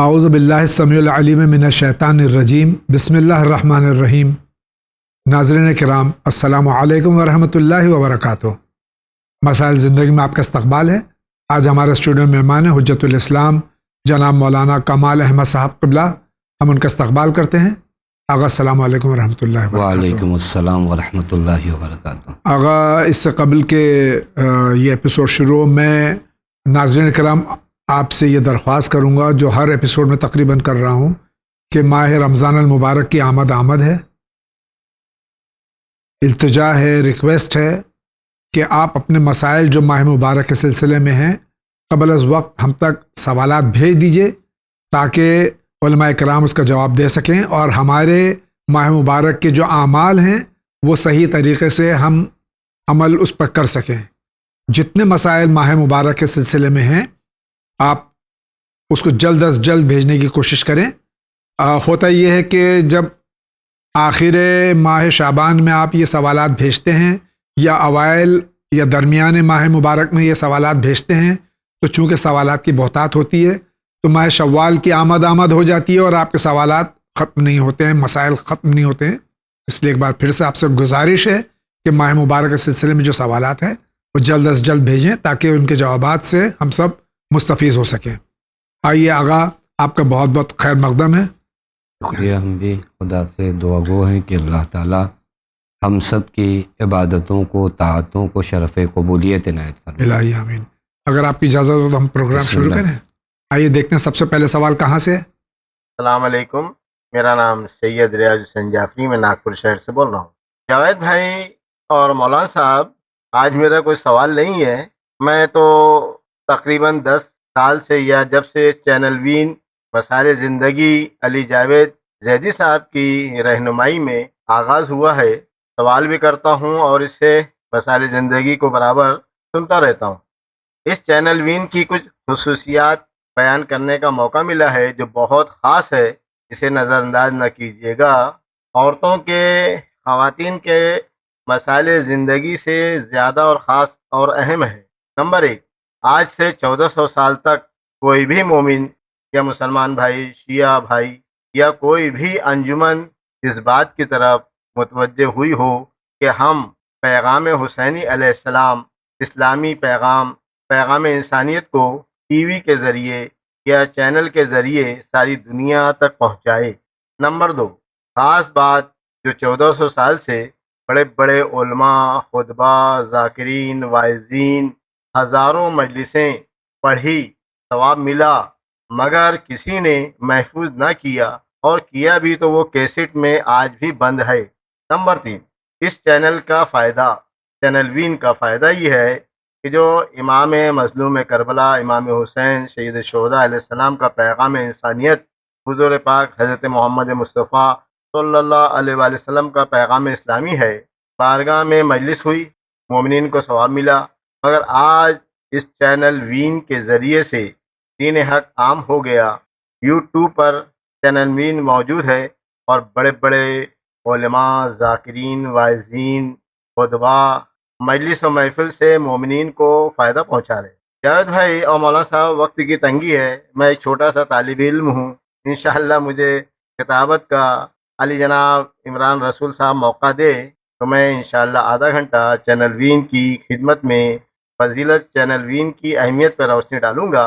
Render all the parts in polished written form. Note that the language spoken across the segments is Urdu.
اعوذ باللہ السمیع العلیم من الشیطان الرجیم بسم اللہ الرحمن الرحیم۔ ناظرین کرام السلام علیکم ورحمۃ اللہ وبرکاتہ۔ مسائل زندگی میں آپ کا استقبال ہے۔ آج ہمارے اسٹوڈیو میں مہمان ہیں حجت الاسلام جناب مولانا کمال احمد صاحب قبلہ، ہم ان کا استقبال کرتے ہیں۔ آغا السلام علیکم ورحمۃ اللہ وبرکاتہ۔ وعلیکم السلام ورحمۃ اللہ وبرکاتہ۔ آغا اس سے قبل کے یہ ایپیسوڈ شروع میں ناظرین کرام آپ سے یہ درخواست کروں گا، جو ہر ایپیسوڈ میں تقریباً کر رہا ہوں، کہ ماہ رمضان المبارک کی آمد ہے، التجا ہے، ریکویسٹ ہے کہ آپ اپنے مسائل جو ماہ مبارک کے سلسلے میں ہیں قبل از وقت ہم تک سوالات بھیج دیجئے، تاکہ علماء کرام اس کا جواب دے سکیں اور ہمارے ماہ مبارک کے جو اعمال ہیں وہ صحیح طریقے سے ہم عمل اس پر کر سکیں۔ جتنے مسائل ماہ مبارک کے سلسلے میں ہیں آپ اس کو جلد از جلد بھیجنے کی کوشش کریں۔ ہوتا یہ ہے کہ جب آخر ماہ شعبان میں آپ یہ سوالات بھیجتے ہیں یا اوائل یا درمیان ماہ مبارک میں یہ سوالات بھیجتے ہیں، تو چونکہ سوالات کی بہتات ہوتی ہے تو ماہ شوال کی آمد ہو جاتی ہے اور آپ کے سوالات ختم نہیں ہوتے ہیں، مسائل ختم نہیں ہوتے ہیں۔ اس لیے ایک بار پھر سے آپ سے گزارش ہے کہ ماہ مبارک کے سلسلے میں جو سوالات ہیں وہ جلد از جلد بھیجیں، تاکہ ان کے جوابات سے ہم سب مستفیض ہو سکیں۔ آئیے آغا، آپ کا بہت بہت خیر مقدم ہے۔ شکریہ، ہم بھی خدا سے دعا گو ہیں کہ اللہ تعالی ہم سب کی عبادتوں کو، طاعتوں کو شرف قبولیت عنایت فرمائے۔ الہی آمین۔ اگر آپ کی اجازت ہو تو ہم پروگرام بسم شروع اللہ۔ کریں۔ آئیے دیکھتے ہیں سب سے پہلے سوال کہاں سے ہے۔ السلام علیکم، میرا نام سید ریاض حسین جعفری، میں ناگپور شہر سے بول رہا ہوں۔ جاوید بھائی اور مولانا صاحب، آج میرا کوئی سوال نہیں ہے۔ میں تو تقریباً 10 سال سے، یا جب سے چینل وین مسائل زندگی علی جاوید زیدی صاحب کی رہنمائی میں آغاز ہوا ہے، سوال بھی کرتا ہوں اور اس سے مسائل زندگی کو برابر سنتا رہتا ہوں۔ اس چینل وین کی کچھ خصوصیات بیان کرنے کا موقع ملا ہے جو بہت خاص ہے، اسے نظر انداز نہ کیجیے گا۔ عورتوں کے، خواتین کے مسائل زندگی سے زیادہ اور خاص اور اہم ہے۔ نمبر 1، آج سے 1400 سال تک کوئی بھی مومن یا مسلمان بھائی، شیعہ بھائی یا کوئی بھی انجمن اس بات کی طرف متوجہ ہوئی ہو کہ ہم پیغام حسینی علیہ السلام، اسلامی پیغام انسانیت کو ٹی وی کے ذریعے یا چینل کے ذریعے ساری دنیا تک پہنچائے۔ نمبر 2، خاص بات جو 1400 سال سے بڑے بڑے علماء، خطبہ، ذاکرین، واعظین، ہزاروں مجلسیں پڑھی، ثواب ملا، مگر کسی نے محفوظ نہ کیا، اور کیا بھی تو وہ کیسٹ میں آج بھی بند ہے۔ نمبر 3، اس چینل کا فائدہ، چینل وین کا فائدہ یہ ہے کہ جو امام مظلوم کربلا، امام حسین سید الشہداء علیہ السلام کا پیغام انسانیت، حضور پاک حضرت محمد مصطفیٰ صلی اللہ علیہ وآلہ وسلم کا پیغام اسلامی ہے، بارگاہ میں مجلس ہوئی، مومنین کو ثواب ملا، مگر آج اس چینل وین کے ذریعے سے دین حق عام ہو گیا۔ یوٹیوب پر چینل وین موجود ہے اور بڑے بڑے علماء، ذاکرین، واعظین، خطبہ، مجلس و محفل سے مومنین کو فائدہ پہنچا رہے۔ جاوید بھائی اور مولانا صاحب، وقت کی تنگی ہے، میں ایک چھوٹا سا طالب علم ہوں، انشاءاللہ مجھے کتابت کا علی جناب عمران رسول صاحب موقع دے تو میں انشاءاللہ آدھا گھنٹہ چینل وین کی خدمت میں فضیلت چینل وین کی اہمیت پر روشنی ڈالوں گا۔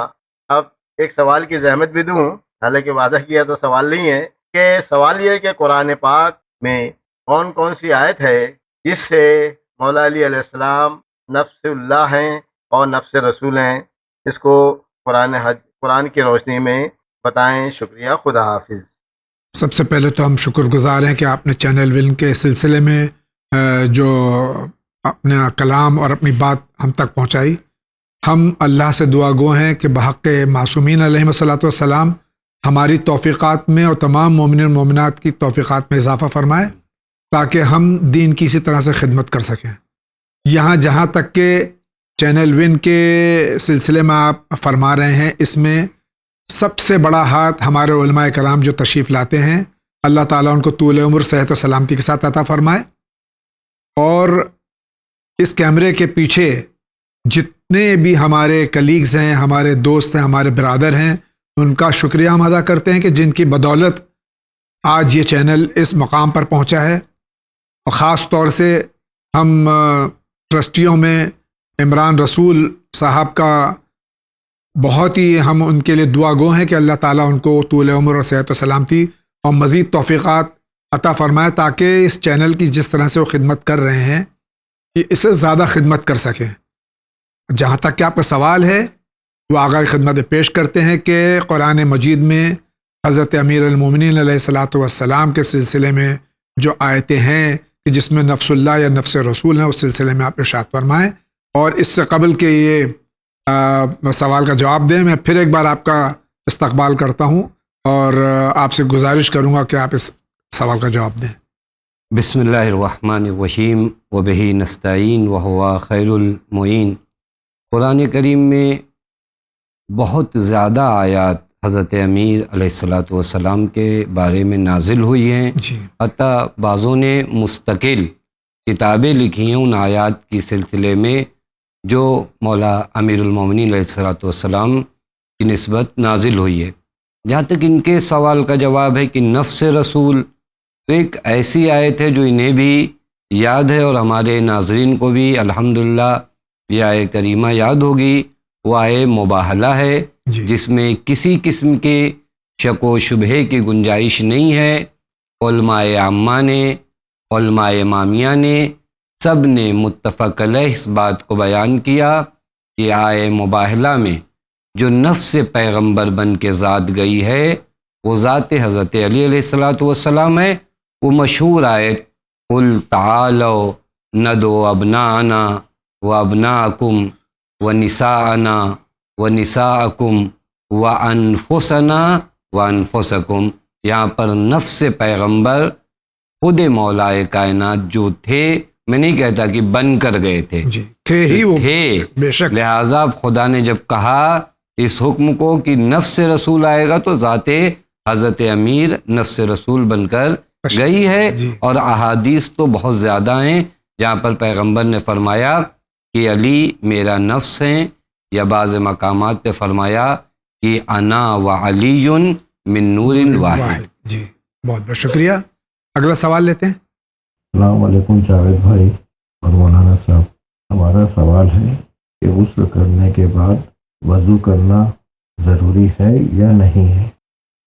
اب ایک سوال کی زحمت بھی دوں، حالانکہ وعدہ کیا تو سوال نہیں ہے، کہ سوال یہ ہے کہ قرآن پاک میں کون کون سی آیت ہے جس سے مولا علی علیہ السلام نفس اللہ ہیں اور نفس رسول ہیں؟ اس کو قرآن کی روشنی میں بتائیں۔ شکریہ، خدا حافظ۔ سب سے پہلے تو ہم شکر گزار ہیں کہ آپ نے چینل وین کے سلسلے میں جو اپنا کلام اور اپنی بات ہم تک پہنچائی۔ ہم اللہ سے دعا گو ہیں کہ بحق معصومین علیہم الصلاۃ والسلام ہماری توفیقات میں اور تمام مومنین و مومنات کی توفیقات میں اضافہ فرمائے، تاکہ ہم دین کی اسی طرح سے خدمت کر سکیں۔ یہاں جہاں تک کہ چینل وین کے سلسلے میں آپ فرما رہے ہیں، اس میں سب سے بڑا ہاتھ ہمارے علماء کرام جو تشریف لاتے ہیں، اللہ تعالیٰ ان کو طول عمر، صحت و سلامتی کے ساتھ عطا فرمائے۔ اور اس کیمرے کے پیچھے جتنے بھی ہمارے کلیگز ہیں، ہمارے دوست ہیں، ہمارے برادر ہیں، ان کا شکریہ ہم ادا کرتے ہیں کہ جن کی بدولت آج یہ چینل اس مقام پر پہنچا ہے، اور خاص طور سے ہم ٹرسٹیوں میں عمران رسول صاحب کا بہت ہی ہم ان کے لیے دعا گو ہیں کہ اللہ تعالیٰ ان کو طول عمر اور صحت و سلامتی اور مزید توفیقات عطا فرمائے، تاکہ اس چینل کی جس طرح سے وہ خدمت کر رہے ہیں کہ اس سے زیادہ خدمت کر سکیں۔ جہاں تک کہ آپ کا سوال ہے، وہ آگاہ خدمت پیش کرتے ہیں کہ قرآن مجید میں حضرت امیر المومنین علیہ الصلاۃ والسلام کے سلسلے میں جو آیتیں ہیں کہ جس میں نفس اللہ یا نفس رسول ہیں، اس سلسلے میں آپ ارشاد فرمائیں، اور اس سے قبل کہ یہ سوال کا جواب دیں، میں پھر ایک بار آپ کا استقبال کرتا ہوں اور آپ سے گزارش کروں گا کہ آپ اس سوال کا جواب دیں۔ بسم اللہ الرحمن الرحیم وبہ نستعین وہو خیر المعین۔ قرآن کریم میں بہت زیادہ آیات حضرت امیر علیہ الصلاۃ والسلام کے بارے میں نازل ہوئی ہیں، جی، حتیٰ بعضوں نے مستقل کتابیں لکھی ہیں ان آیات کی سلسلے میں جو مولا امیر المومنین علیہ الصلاۃ والسلام کی نسبت نازل ہوئی ہے۔ جہاں تک ان کے سوال کا جواب ہے کہ نفس رسول، تو ایک ایسی آیت ہے جو انہیں بھی یاد ہے اور ہمارے ناظرین کو بھی الحمدللہ یہ آیت کریمہ یاد ہوگی۔ وہ آیت مباہلہ ہے جی، جس میں کسی قسم کے شک و شبہے کی گنجائش نہیں ہے۔ علماء عامہ نے، علماء امامیہ نے، سب نے متفق علیہ اس بات کو بیان کیا کہ آیت مباہلہ میں جو نفس پیغمبر بن کے ذات گئی ہے وہ ذات حضرت علی علیہ الصلاۃ والسلام ہے۔ وہ مشہور آیت قل تعالوا ندعو ابناءنا وابناءکم ونساءنا ونساءکم وانفسنا وانفسکم، یہاں پر نفس پیغمبر خود مولائے کائنات جو تھے، میں نہیں کہتا کہ بن کر گئے تھے، جی، تھے ہی وہ، تھے، بے شک، لہٰذا خدا نے جب کہا اس حکم کو کہ نفس رسول آئے گا تو ذات حضرت امیر نفس رسول بن کر گئی ہے۔ جی، اور احادیث تو بہت زیادہ ہیں جہاں پر پیغمبر نے فرمایا کہ علی میرا نفس ہیں، یا بعض مقامات پہ فرمایا کہ انا و علی من نور واحد۔ جی، بہت بہت شکریہ۔ اگلا سوال لیتے ہیں۔ السلام علیکم جاوید بھائی اور مولانا صاحب، ہمارا سوال ہے کہ غسل کرنے کے بعد وضو کرنا ضروری ہے یا نہیں ہے؟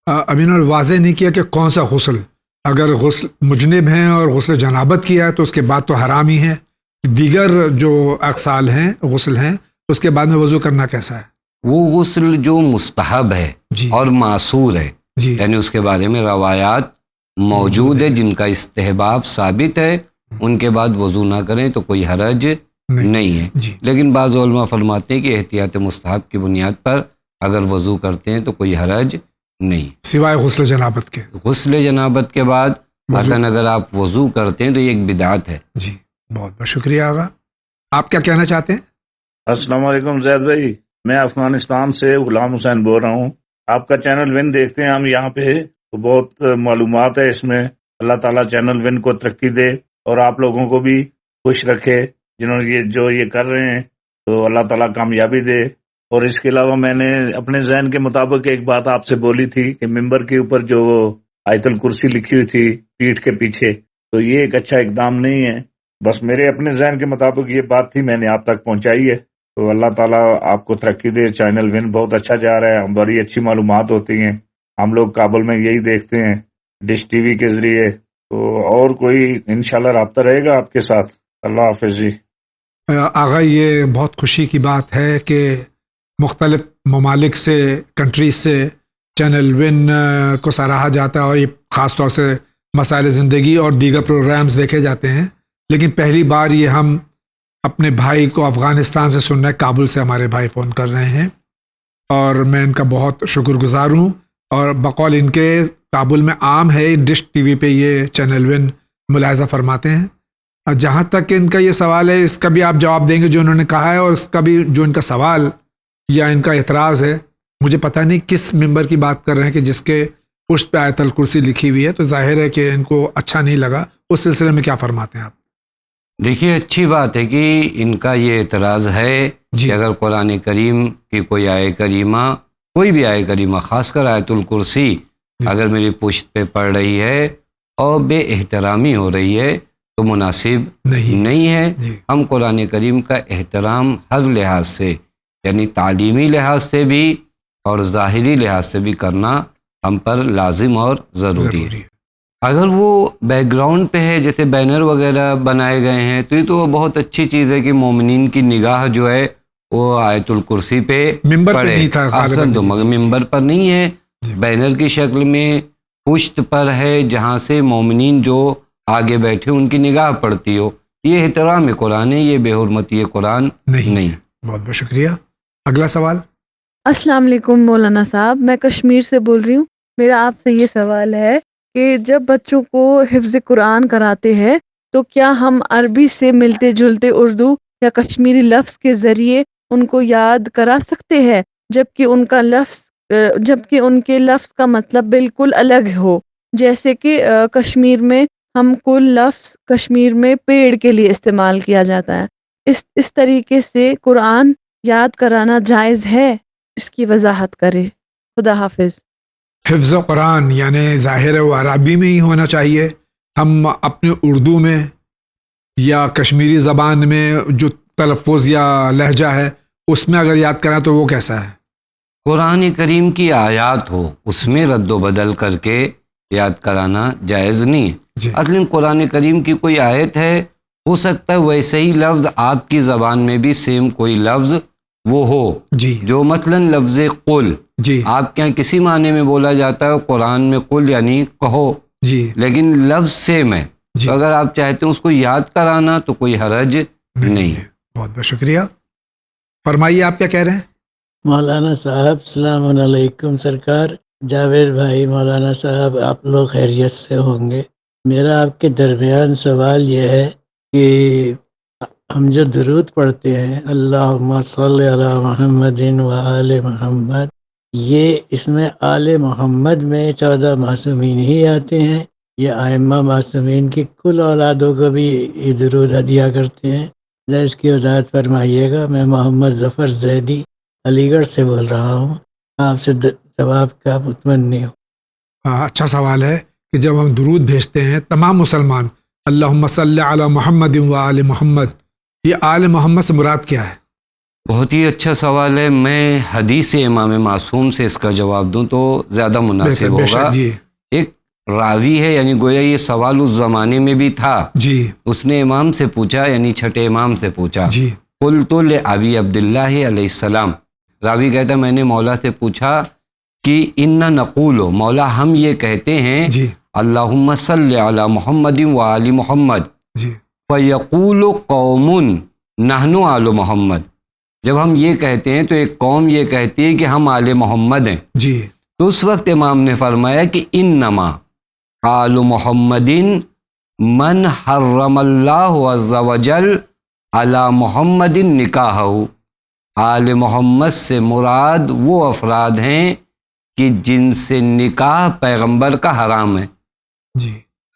ابھی انہوں نے واضح نہیں کیا کہ کون سا غسل، اگر غسل مجنب ہیں اور غسل جنابت کیا ہے تو اس کے بعد تو حرام ہی ہے، دیگر جو اغسال ہیں، غسل ہیں، اس کے بعد میں وضو کرنا کیسا ہے؟ وہ غسل جو مستحب ہے جی، اور معصور ہے، جی، یعنی اس کے بارے میں روایات موجود ہے جن کا استحباب ثابت ہے، ان کے بعد وضو نہ کریں تو کوئی حرج نہیں ہے۔ جی، لیکن بعض علماء فرماتے ہیں کہ احتیاط مستحب کی بنیاد پر اگر وضو کرتے ہیں تو کوئی حرج نہیں۔ سوائے غسل جنابت کے غسل جنابت کے بعد وضو، اگر آپ وضو کرتے ہیں تو یہ ایک بدعت ہے۔ جی، بہت بہت شکریہ آغا۔ آپ کیا کہنا چاہتے ہیں؟ السلام علیکم زید بھائی، میں افغانستان سے غلام حسین بول رہا ہوں۔ آپ کا چینل ون دیکھتے ہیں ہم یہاں پہ، تو بہت معلومات ہے اس میں۔ اللہ تعالیٰ چینل ون کو ترقی دے اور آپ لوگوں کو بھی خوش رکھے جنہوں نے یہ کر رہے ہیں، تو اللہ تعالیٰ کامیابی دے۔ اور اس کے علاوہ میں نے اپنے ذہن کے مطابق ایک بات آپ سے بولی تھی کہ ممبر کے اوپر جو آیت الکرسی لکھی ہوئی تھی پیٹھ کے پیچھے، تو یہ ایک اچھا اقدام نہیں ہے۔ بس میرے اپنے ذہن کے مطابق یہ بات تھی، میں نے آپ تک پہنچائی ہے۔ تو اللہ تعالیٰ آپ کو ترقی دے۔ چینل ون بہت اچھا جا رہا ہے، بڑی اچھی معلومات ہوتی ہیں۔ ہم لوگ کابل میں یہی دیکھتے ہیں ڈش ٹی وی کے ذریعے۔ تو اور کوئی انشاءاللہ رابطہ رہے گا آپ کے ساتھ۔ اللہ حافظ جی۔ آغا، یہ بہت خوشی کی بات ہے کہ مختلف ممالک سے، کنٹریز سے چینل ون کو سراہا جاتا ہے، اور یہ خاص طور سے مسائل زندگی اور دیگر پروگرامز دیکھے جاتے ہیں۔ لیکن پہلی بار یہ ہم اپنے بھائی کو افغانستان سے سن رہے ہیں، کابل سے ہمارے بھائی فون کر رہے ہیں، اور میں ان کا بہت شکر گزار ہوں۔ اور بقول ان کے کابل میں عام ہے، ڈش ٹی وی پہ یہ چینل ون ملاحظہ فرماتے ہیں۔ اور جہاں تک ان کا یہ سوال ہے، اس کا بھی آپ جواب دیں گے جو انہوں نے کہا ہے، اور اس کا بھی جو ان کا سوال یا ان کا اعتراض ہے، مجھے پتہ نہیں کس ممبر کی بات کر رہے ہیں کہ جس کے پشت پہ آیت الکرسی لکھی ہوئی ہے، تو ظاہر ہے کہ ان کو اچھا نہیں لگا۔ اس سلسلے میں کیا فرماتے ہیں آپ؟ دیکھیے، اچھی بات ہے کہ ان کا یہ اعتراض ہے جی، کہ اگر قرآن کریم کی کوئی آیت کریمہ کوئی بھی آیت کریمہ، خاص کر آیت الکرسی اگر میری پشت پہ پڑ رہی ہے اور بے احترامی ہو رہی ہے تو مناسب نہیں ہے. ہم قرآن کریم کا احترام ہر لحاظ سے، یعنی تعلیمی لحاظ سے بھی اور ظاہری لحاظ سے بھی کرنا ہم پر لازم اور ضروری ہے. اگر وہ بیک گراؤنڈ پہ ہے، جیسے بینر وغیرہ بنائے گئے ہیں، تو یہ تو بہت اچھی چیز ہے کہ مومنین کی نگاہ جو ہے وہ آیت الکرسی پہ پڑے. احسن، تو مگر ممبر پر نہیں ہے، بینر کی شکل میں پشت پر ہے، جہاں سے مومنین جو آگے بیٹھے ان کی نگاہ پڑتی ہو. یہ احترام قرآن ہے، یہ بے حرمتی قرآن نہیں. بہت بہت شکریہ. اگلا سوال. السلام علیکم مولانا صاحب، میں کشمیر سے بول رہی ہوں. میرا آپ سے یہ سوال ہے کہ جب بچوں کو حفظ قرآن کراتے ہیں تو کیا ہم عربی سے ملتے جلتے اردو یا کشمیری لفظ کے ذریعے ان کو یاد کرا سکتے ہیں، جبکہ ان کے لفظ کا مطلب بالکل الگ ہو؟ جیسے کہ کشمیر میں ہم کل لفظ کشمیر میں پیڑ کے لیے استعمال کیا جاتا ہے. اس طریقے سے قرآن یاد کرانا جائز ہے؟ اس کی وضاحت کرے. خدا حافظ. حفظ قرآن یعنی ظاہر ہے وہ عربی میں ہی ہونا چاہیے. ہم اپنے اردو میں یا کشمیری زبان میں جو تلفظ یا لہجہ ہے اس میں اگر یاد کریں تو وہ کیسا ہے؟ قرآن کریم کی آیات ہو اس میں رد و بدل کر کے یاد کرانا جائز نہیں ہے. اصل قرآن کریم کی کوئی آیت ہے، ہو سکتا ہے ویسے ہی لفظ آپ کی زبان میں بھی سیم کوئی لفظ وہ ہو. جو مثلا لفظ قل آپ کے یہاں کسی معنی میں بولا جاتا ہے، قرآن میں قل یعنی کہو، لیکن لفظ سیم ہے. تو اگر آپ چاہتے ہیں اس کو یاد کرانا تو کوئی حرج نہیں ہے. بہت بہت شکریہ. فرمائیے آپ کیا کہہ رہے ہیں؟ مولانا صاحب السلام علیکم. سرکار جاوید بھائی، مولانا صاحب آپ لوگ خیریت سے ہوں گے. میرا آپ کے درمیان سوال یہ ہے کہ ہم جو درود پڑھتے ہیں اللہم صلی علی محمد و آل محمد، یہ اس میں آل محمد میں 14 معصومین ہی آتے ہیں یا ائمہ معصومین کی کل اولادوں کو بھی یہ درود ہدیہ کرتے ہیں؟ ذرا اس کی وضاحت فرمائیے گا. میں محمد ظفر زیدی علی گڑھ سے بول رہا ہوں، آپ سے جواب کا متمنی ہوں. اچھا سوال ہے کہ جب ہم درود بھیجتے ہیں تمام مسلمان اللہم صلی علی محمد و آل محمد، یہ آل محمد سے مراد کیا ہے؟ بہت ہی اچھا سوال ہے. میں حدیث امام معصوم سے اس کا جواب دوں تو زیادہ مناسب ہوگا. ایک راوی ہے، یعنی گویا یہ سوال اس زمانے میں بھی تھا. اس نے امام سے پوچھا، یعنی چھٹے امام سے پوچھا. قلت لابی عبداللہ علیہ السلام، راوی کہتا میں نے مولا سے پوچھا کہ ان نقول، مولا ہم یہ کہتے ہیں اللہم صلی علی محمد و آل محمد، فیقول قوم نحن آل محمد. جب ہم یہ کہتے ہیں تو ایک قوم یہ کہتی ہے کہ ہم آل محمد ہیں. تو اس وقت امام نے فرمایا کہ انما آل محمد من حرم اللہ عز وجل علی محمد نکاح. آل محمد سے مراد وہ افراد ہیں کہ جن سے نکاح پیغمبر کا حرام ہے.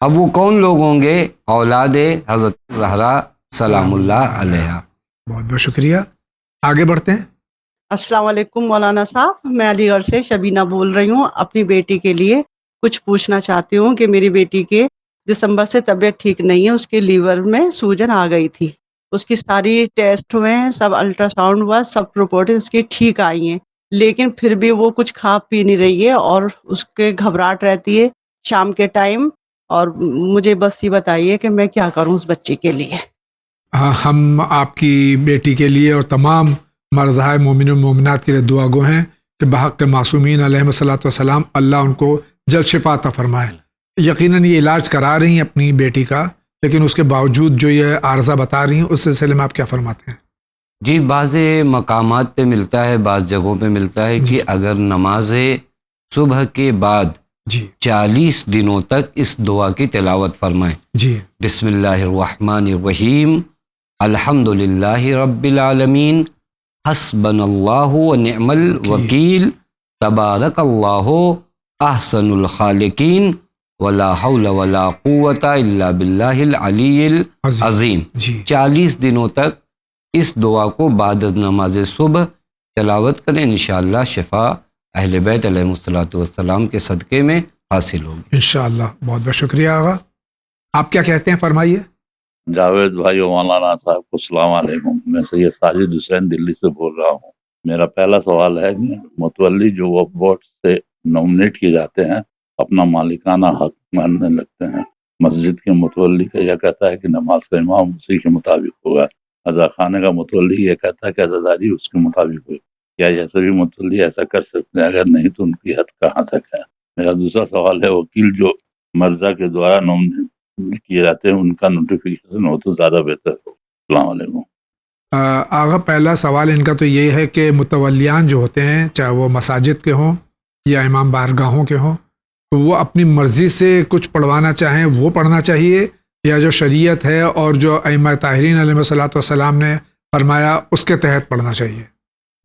اب وہ کون لوگ ہوں گے؟ اولاد حضرت زہرا سلام اللہ علیہا. بہت بہت شکریہ. آگے بڑھتے ہیں. السلام علیکم مولانا صاحب، میں علی گڑھ سے شبینہ بول رہی ہوں. اپنی بیٹی کے لیے کچھ پوچھنا چاہتی ہوں کہ میری بیٹی کے دسمبر سے طبیعت ٹھیک نہیں ہے، اس کے لیور میں سوجن آ گئی تھی. اس کی ساری ٹیسٹ ہوئے ہیں، سب الٹرا ساؤنڈ ہوا، سب رپورٹ اس کی ٹھیک آئی ہیں، لیکن پھر بھی وہ کچھ کھا پی نہیں رہی ہے اور اس کے گھبراہٹ رہتی ہے شام کے ٹائم. اور مجھے بس یہ بتائیے کہ میں کیا کروں اس بچی کے لیے. ہم آپ کی بیٹی کے لیے اور تمام مرزہائے مومن و مومنات کے لیے دعا گو ہیں کہ بحق معصومین علیہ الصلوۃ والسلام اللہ ان کو جلد شفا عطا فرمائے. یقیناً یہ علاج کرا رہی ہیں اپنی بیٹی کا، لیکن اس کے باوجود جو یہ عارضہ بتا رہی ہیں اس سلسلے میں آپ کیا فرماتے ہیں؟ جی، بعض مقامات پہ ملتا ہے، بعض جگہوں پہ ملتا ہے کہ اگر نماز صبح کے بعد 40 دنوں تک اس دعا کی تلاوت فرمائیں. بسم اللہ الرحمن الرحیم، الحمد للہ رب العالمین، حسبنا اللہ ونعم الوکیل، تبارک اللہ احسن الخالقین، ولا حول ولا قوت الا باللہ العلی العظیم. 40 دنوں تک اس دعا کو بعد از نماز صبح تلاوت کریں، انشاءاللہ شفا اہل بیت علیہ الصلوۃ والسلام کے صدقے میں حاصل ہوگی انشاءاللہ. بہت بہت شکریہ آغا. آپ کیا کہتے ہیں، فرمائیے. جاوید بھائی و مولانا صاحب کو السلام علیکم. میں سید ساجد حسین دلی سے بول رہا ہوں. میرا پہلا سوال ہے کہ متولی جو وقف بورڈ سے نومنیٹ کیے جاتے ہیں اپنا مالکانہ حق ماننے لگتے ہیں. مسجد کے متولی کا یہ کہتا ہے کہ نماز کا امام اسی کے مطابق ہوگا. عزا خانے کا متولی یہ کہتا ہے کہ عزاداری اس کے مطابق ہوگی. کیا یہ سبھی متولی ایسا کر سکتے ہیں؟ اگر نہیں تو ان کی حد کہاں تک ہے؟ میرا دوسرا سوال ہے وکیل جو مرزا کے دوارا نومنیٹ کیے جاتے ہیں ان کا نوٹیفیکیشن ہو تو زیادہ بہتر ہو. السلام علیکم. آغا پہلا سوال ان کا تو یہ ہے کہ متولیان جو ہوتے ہیں چاہے وہ مساجد کے ہوں یا امام بارگاہوں کے ہوں تو وہ اپنی مرضی سے کچھ پڑھوانا چاہیں وہ پڑھنا چاہیے یا جو شریعت ہے اور جو ائمہ طاہرین علیہ الصلوۃ والسلام نے فرمایا اس کے تحت پڑھنا چاہیے؟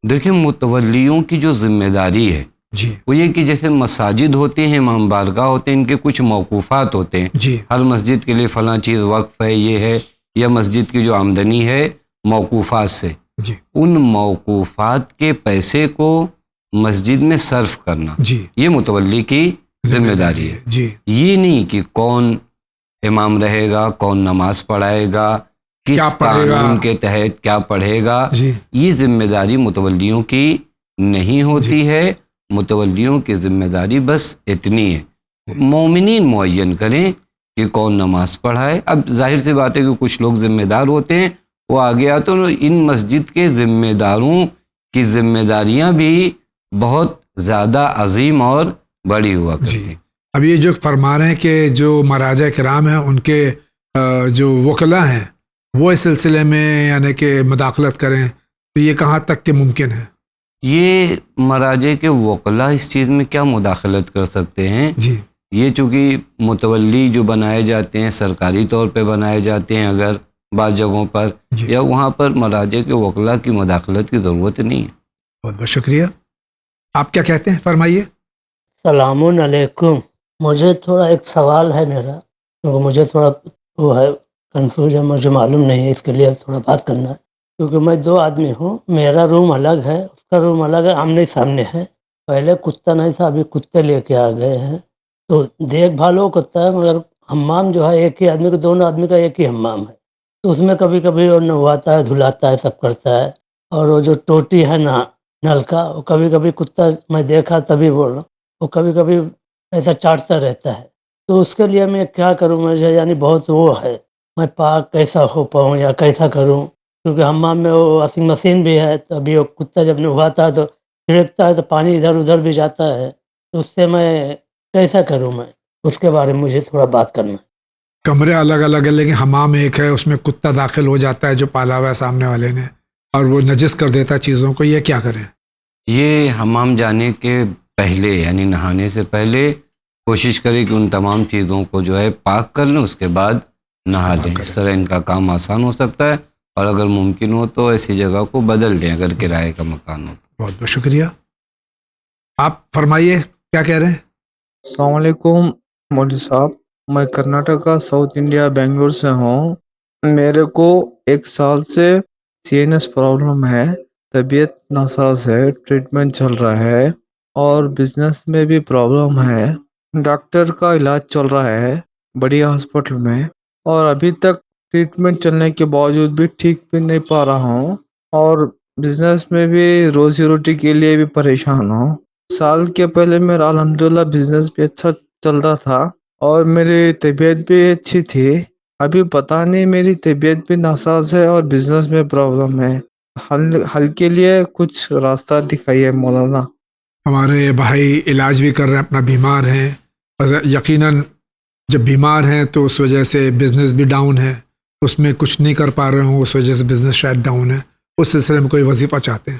دیکھیں متولیوں کی جو ذمہ داری ہے جی وہ یہ کہ جیسے مساجد ہوتے ہیں، امام بارگاہ ہوتے ہیں، ان کے کچھ موقوفات ہوتے ہیں. جی ہر مسجد کے لیے فلاں چیز وقف ہے، یہ ہے، یا مسجد کی جو آمدنی ہے موقوفات سے، جی ان موقوفات کے پیسے کو مسجد میں صرف کرنا جی یہ متولی کی ذمہ داری ہے. جی یہ نہیں کہ کون امام رہے گا، کون نماز پڑھائے گا، کس کیا پڑھے گا، قانون کے تحت کیا پڑھے گا، جی یہ ذمہ داری متولیوں کی نہیں ہوتی ہے. متولیوں کی ذمہ داری بس اتنی ہے مومنین معین کریں کہ کون نماز پڑھائے. اب ظاہر سی بات ہے کہ کچھ لوگ ذمہ دار ہوتے ہیں، وہ آگے آتے ہیں. ان مسجد کے ذمہ داروں کی ذمہ داریاں بھی بہت زیادہ عظیم اور بڑی ہوا کرتی ہیں. اب یہ جو فرما رہے ہیں کہ جو مراجع کرام ہیں ان کے جو وکلاء ہیں وہ اس سلسلے میں یعنی کہ مداخلت کریں تو یہ کہاں تک کہ ممکن ہے؟ یہ مراجع کے وکلاء اس چیز میں کیا مداخلت کر سکتے ہیں؟ جی یہ چونکہ متولی جو بنائے جاتے ہیں سرکاری طور پہ بنائے جاتے ہیں، اگر بعض جگہوں پر جی یا وہاں پر مراجع کے وکلاء کی مداخلت کی ضرورت نہیں ہے. بہت بہت شکریہ. آپ کیا کہتے ہیں، فرمائیے. السلام علیکم. مجھے تھوڑا ایک سوال ہے میرا، کیونکہ مجھے تھوڑا وہ ہے کنفیوژن، مجھے معلوم نہیں ہے، اس کے لیے تھوڑا بات کرنا ہے. کیونکہ میں 2 آدمی ہوں، میرا روم الگ ہے، اس کا روم الگ ہے، آمنے سامنے ہے. پہلے کتا نہیں تھا، ابھی کتے لے کے آ گئے ہیں، تو دیکھ بھال وہ کرتا ہے، مگر حمام جو ہے ایک ہی آدمی کا، دونوں آدمی کا ایک ہی حمام ہے. تو اس میں کبھی کبھی وہ نہواتا ہے، دھلاتا ہے، سب کرتا ہے. اور وہ جو ٹوٹی ہے نا نل کا، وہ کبھی کبھی کتا میں دیکھا تبھی بول رہا ہوں، وہ کبھی کبھی ایسا چاٹتا رہتا ہے. تو اس کے لیے میں کیا کروں؟ مجھے یعنی بہت وہ ہے، میں پاک کیسا ہو پاؤں یا کیسا کروں؟ کیونکہ حمام میں وہ واشنگ مشین بھی ہے، تو ابھی وہ کتا جب نہواتا ہے تو چھڑکتا ہے تو پانی ادھر ادھر بھی جاتا ہے. تو اس سے میں کیسا کروں؟ میں اس کے بارے میں مجھے تھوڑا بات کرنا ہے. کمرے الگ الگ ہیں لیکن حمام ایک ہے، اس میں کتا داخل ہو جاتا ہے جو پالا ہوا ہے سامنے والے نے اور وہ نجس کر دیتا ہے چیزوں کو، یہ کیا کریں؟ یہ حمام جانے کے پہلے یعنی نہانے سے پہلے کوشش کریں کہ ان تمام چیزوں کو جو ہے پاک کر لیں، اس کے بعد نہا لیں. اس طرح ان کا کام آسان ہو سکتا ہے، اور اگر ممکن ہو تو ایسی جگہ کو بدل دیں اگر کرائے کا مکان ہو. بہت بہت شکریہ. آپ فرمائیے کیا کہہ رہے ہیں؟ السلام علیکم مولوی صاحب. میں کرناٹکا ساؤتھ انڈیا بنگلور سے ہوں. میرے کو 1 سال سے CNS پرابلم ہے، طبیعت ناساز ہے، ٹریٹمنٹ چل رہا ہے، اور بزنس میں بھی پرابلم ہے. ڈاکٹر کا علاج چل رہا ہے بڑی ہاسپٹل میں، اور ابھی تک ٹریٹمنٹ چلنے کے باوجود بھی ٹھیک بھی نہیں پا رہا ہوں، اور بزنس میں بھی روزی روٹی کے لیے بھی پریشان ہوں. سال کے پہلے میرا الحمدللہ بزنس بھی اچھا چل رہا تھا اور میری طبیعت بھی اچھی تھی. ابھی پتہ نہیں میری طبیعت بھی ناساز ہے اور بزنس میں پرابلم ہے. حل کے لیے کچھ راستہ دکھائیے مولانا. ہمارے بھائی علاج بھی کر رہے ہیں، اپنا بیمار ہیں، یقیناً جب بیمار ہیں تو اس وجہ سے بزنس بھی ڈاؤن ہے، اس میں کچھ نہیں کر پا رہے ہوں، اس وجہ سے بزنس شاید ڈاؤن ہے. اس سلسلے میں کوئی وظیفہ چاہتے ہیں؟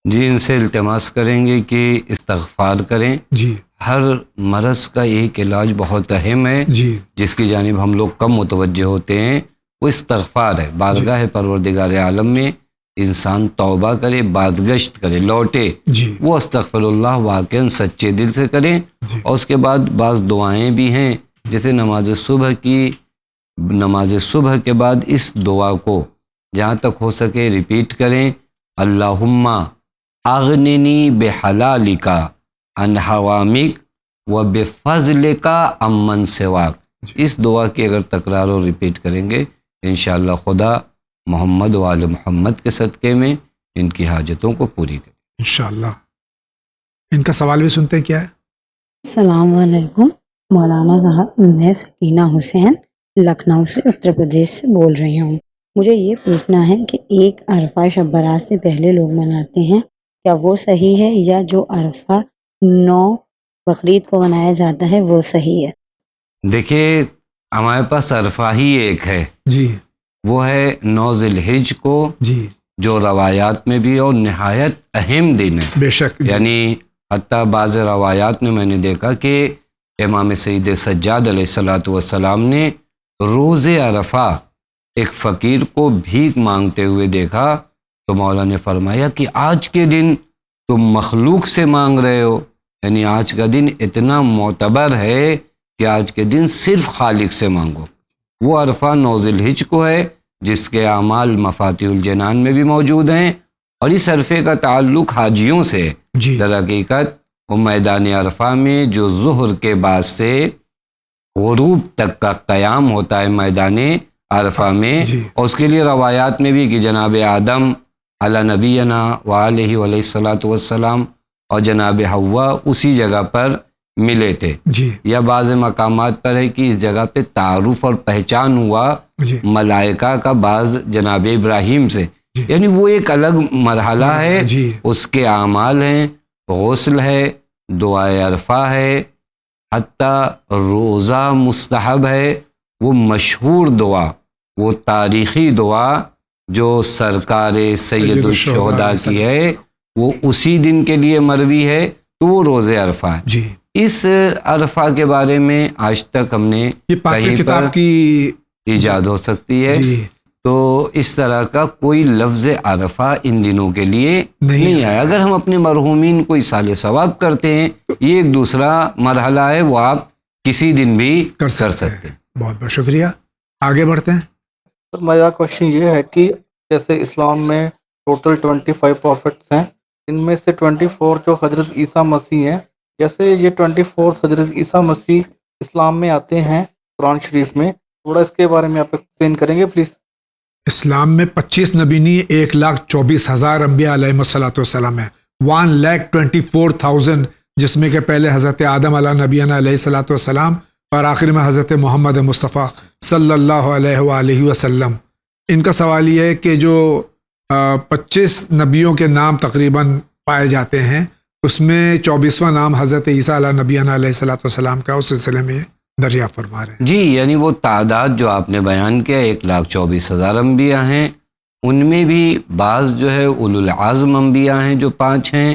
جی ان سے التماس کریں گے کہ استغفار کریں. جی ہر مرض کا ایک علاج بہت اہم ہے جی جس کی جانب ہم لوگ کم متوجہ ہوتے ہیں، وہ استغفار ہے. بارگاہ پروردگار عالم میں انسان توبہ کرے، بازگشت کرے، لوٹے، جی وہ استغفر اللہ واقعاً سچے دل سے کریں. جی اور اس کے بعد بعض دعائیں بھی ہیں، جیسے نماز صبح کے بعد اس دعا کو جہاں تک ہو سکے ریپیٹ کریں. اللہم اغننی بحلالک ان حوامک و بفضلک امن سواک. اس دعا کی اگر تکرار اور ریپیٹ کریں گے انشاءاللہ خدا محمد و آل محمد کے صدقے میں ان کی حاجتوں کو پوری کرے انشاءاللہ. ان کا سوال بھی سنتے ہیں. کیا ہے؟ السلام علیکم مولانا صاحب، میں سکینہ حسین لکھنؤ سے اتر پردیش سے بول رہی ہوں. مجھے یہ پوچھنا ہے کہ ایک عرفہ شب برات سے پہلے لوگ مناتے ہیں، کیا وہ صحیح ہے، یا جو عرفہ 9 بقرعید کو منایا جاتا ہے وہ صحیح ہے؟ دیکھیے ہمارے پاس عرفہ ہی ایک ہے، جی وہ ہے 9 ذی الحج کو، جی جو روایات میں بھی اور نہایت اہم دن ہے. بے شک. جی. یعنی حتیٰ بعض روایات میں نے دیکھا کہ امام سید سجاد علیہ الصلاۃ والسلام نے روز عرفہ ایک فقیر کو بھیک مانگتے ہوئے دیکھا تو مولا نے فرمایا کہ آج کے دن تم مخلوق سے مانگ رہے ہو، یعنی آج کا دن اتنا معتبر ہے کہ آج کے دن صرف خالق سے مانگو. وہ عرفہ 9 ذی الحج کو ہے جس کے اعمال مفاتیح الجنان میں بھی موجود ہیں، اور اس عرفے کا تعلق حاجیوں سے ہے. جی در حقیقت وہ میدان عرفہ میں جو ظہر کے بعد سے غروب تک کا قیام ہوتا ہے میدان عرفہ میں، جی. اور اس کے لیے روایات میں بھی کہ جناب آدم علی نبینا وعلیہ علیہ الصلاۃ والسلام اور جناب حوا اسی جگہ پر ملے تھے، جی یا بعض مقامات پر ہے کہ اس جگہ پہ تعارف اور پہچان ہوا جی ملائکہ کا بعض جناب ابراہیم سے. جی. یعنی وہ ایک الگ مرحلہ ہے، جی اس کے اعمال ہیں، غسل ہے، دعائے عرفہ ہے، حتیٰ روزہ مستحب ہے. وہ مشہور دعا، وہ تاریخی دعا جو سرکار سید الشہداء کی ہے، وہ اسی دن کے لیے مروی ہے، تو وہ روز عرفہ ہے. جی. اس عرفہ کے بارے میں آج تک ہم نے یہ پاکی کہیں کتاب پر کی ایجاد ہو سکتی ہے، جی تو اس طرح کا کوئی لفظ عرفہ ان دنوں کے لیے نہیں آیا. اگر ہم اپنے مرحومین کو ایصال ثواب کرتے ہیں، یہ ایک دوسرا مرحلہ ہے، وہ آپ کسی دن بھی کر سکتے ہیں. بہت بہت شکریہ. آگے بڑھتے ہیں. سر میرا کوشچن یہ ہے کہ جیسے اسلام میں ٹوٹل 25 پروفٹس ہیں، ان میں سے 24 جو حضرت عیسیٰ مسیح ہیں، جیسے یہ 24 حضرت عیسیٰ مسیح اسلام میں آتے ہیں قرآن شریف میں، تھوڑا اس کے بارے میں آپ ایکسپلین کریں گے پلیز؟ اسلام میں 25 نبی نہیں، 1,24,000 انبیاء علیہ الصلوۃ والسلام ہیں. 1,24,000 جس میں کہ پہلے حضرت آدم علیہ نبینا علیہ الصلوۃ والسلام اور آخر میں حضرت محمد مصطفیٰ صلی اللہ علیہ وآلہ وسلم. ان کا سوال یہ ہے کہ جو 25 نبیوں کے نام تقریباً پائے جاتے ہیں، اس میں 24واں نام حضرت عیسیٰ علیہ نبینا علیہ الصلوۃ والسلام کا، اس سلسلے میں دریافت فرما رہے ہیں. جی یعنی وہ تعداد جو آپ نے بیان کیا 1,24,000 انبیاء ہیں، ان میں بھی بعض جو ہے اولو العزم انبیاء ہیں جو 5 ہیں،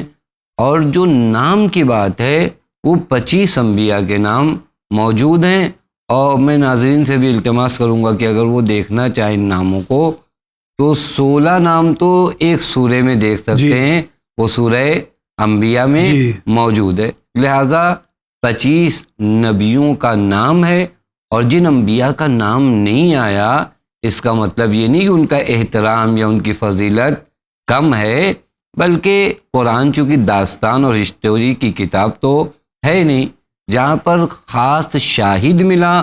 اور جو نام کی بات ہے وہ 25 انبیاء کے نام موجود ہیں. اور میں ناظرین سے بھی التماس کروں گا کہ اگر وہ دیکھنا چاہیں ان ناموں کو تو 16 نام تو ایک سورے میں دیکھ سکتے ہیں، وہ سورہ انبیاء میں موجود ہے. لہٰذا 25 نبیوں کا نام ہے، اور جن انبیاء کا نام نہیں آیا اس کا مطلب یہ نہیں کہ ان کا احترام یا ان کی فضیلت کم ہے، بلکہ قرآن چونکہ داستان اور ہسٹوری کی کتاب تو ہے نہیں، جہاں پر خاص شاہد ملا